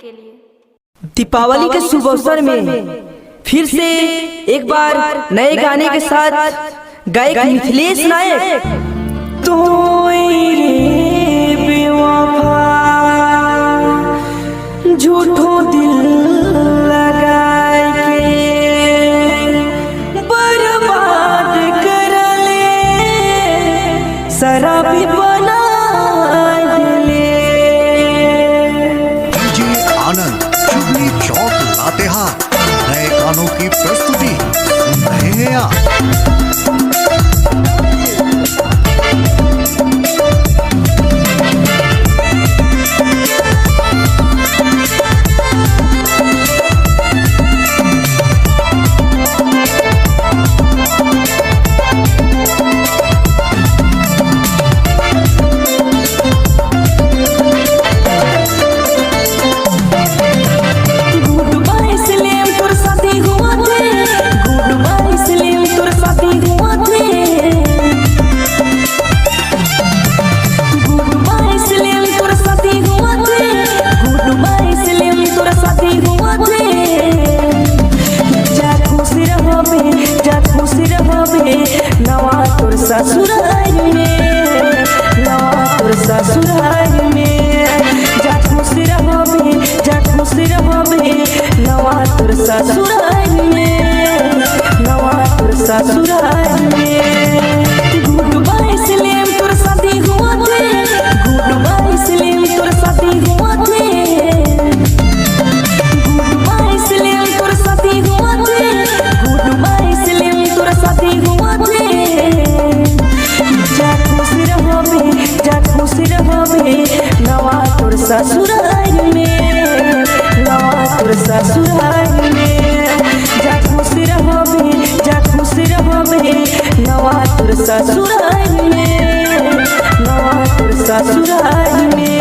के लिए। दीपावली के शुभ अवसर में फिर से एक बार नए गाने के साथ गायक मिथिलेश नायक। तो झूठो दिल लगाए के बर्बाद कर ले, शराबी बना ले। डीजे आनंद चुगली चौक लातेहार नए गानों की प्रस्तुति सुन रहे हैं आप। ससुराल में नवा तोर ससुराल में जा खुश रहबे, जा खुश रहबे नवा तोर ससुराल में, नवा तोर ससुराल में। गुड बाय सलेम तोर शादी हुआ थे, गुड बाय सलेम तोर शादी हुआ थे, गुड बाय सलेम तोर शादी हुआ थे, गुड बाय सलेम तोर शादी हुआ थे। जा खुश रहबे नवा तोर ससुराल में, नवा तोर ससुराल में। जा खुश रहबे, जा खुश रहबे नवा तोर ससुराल में, नवा तोर ससुराल में।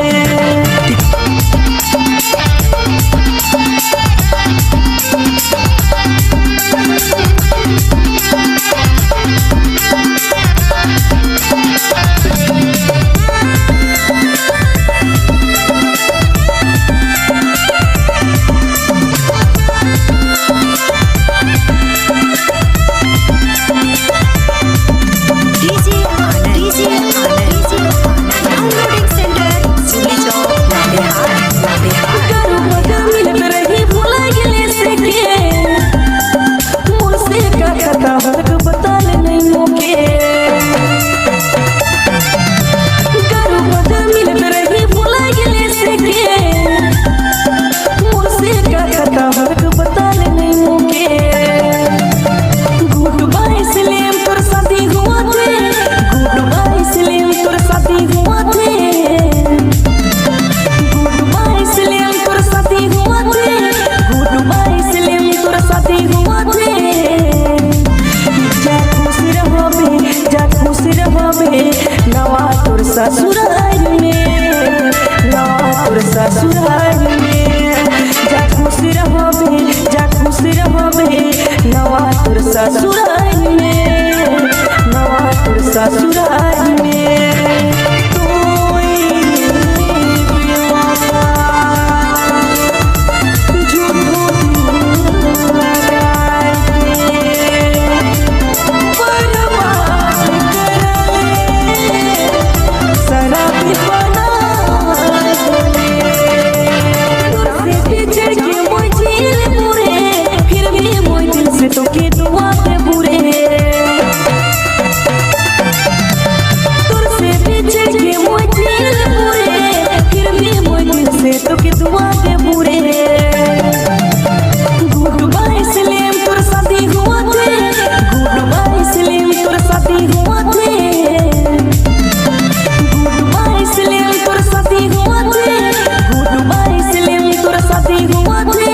ससुराल में नवा तोर ससुराल में। जा खुश रहबे, जा खुश रहबे नवा तोर ससुराल में, नवा तोर ससुराल में। तो के दुआ पे बुरे तुर से पीछे के मोय दिल बुरे, फिर भी मोय दिल से तो के दुआ पे बुरे। गुड बाय सलेम तोर शादी हुआ थे, गुड बाय सलेम तोर शादी हुआ थे, गुड बाय सलेम तोर शादी हुआ थे, गुड बाय सलेम तोर शादी हुआ थे।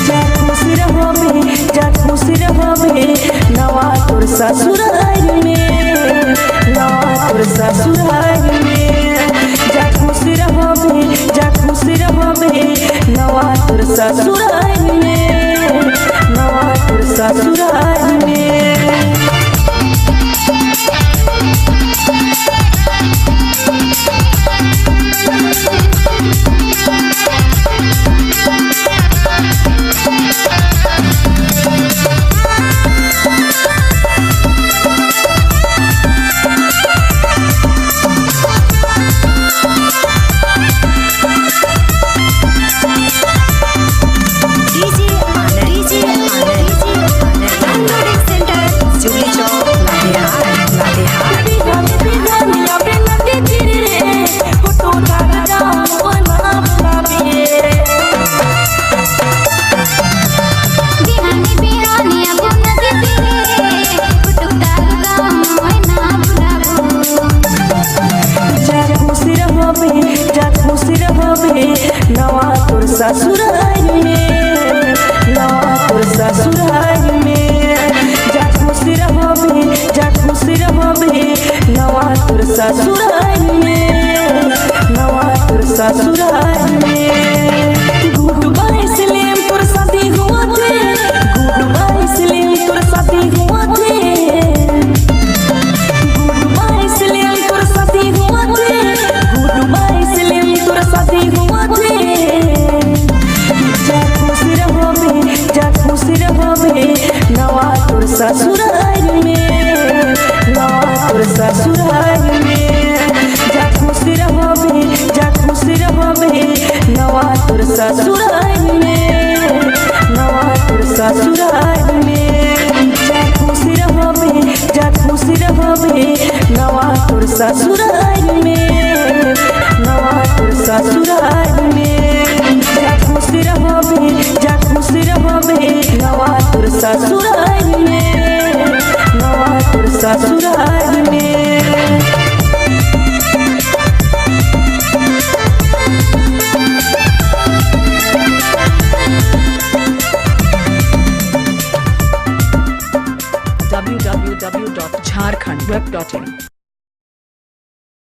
जा खुश रहबे नवा तोर ससुराल में, नवा तोर ससुराल में। जा खुश रहबे, जा खुश रहबे नवा तोर ससुराल में, नवा तोर ससुराल में। जा खुश रहबे, जा खुश रहबे, नवा तोर ससुराल में, नवा तोर ससुराल में। गुड बाय सलेम तोर शादी हुआ थे, गुड बाय सलेम तोर शादी हुआ थे, गुड बाय सलेम तोर शादी हुआ थे, गुड बाय सलेम तोर शादी हुआ थे। जा खुश रहबे, जा खुश रहबे, नवा तोर ससुराल में, नवा तोर ससुराल में। जा खुश रहबे, जा खुश रहबे, नवा तोर ससुराल में, नवा तोर ससुराल में। जा खुश रहबे, जा खुश रहबे, नवा तोर ससुराल में, नवा तोर ससुराल में। जा खुश रहबे, जा खुश रहबे, नवा तोर ससुराल में, नवा तोर ससुराल में। www.jharkhandweb.in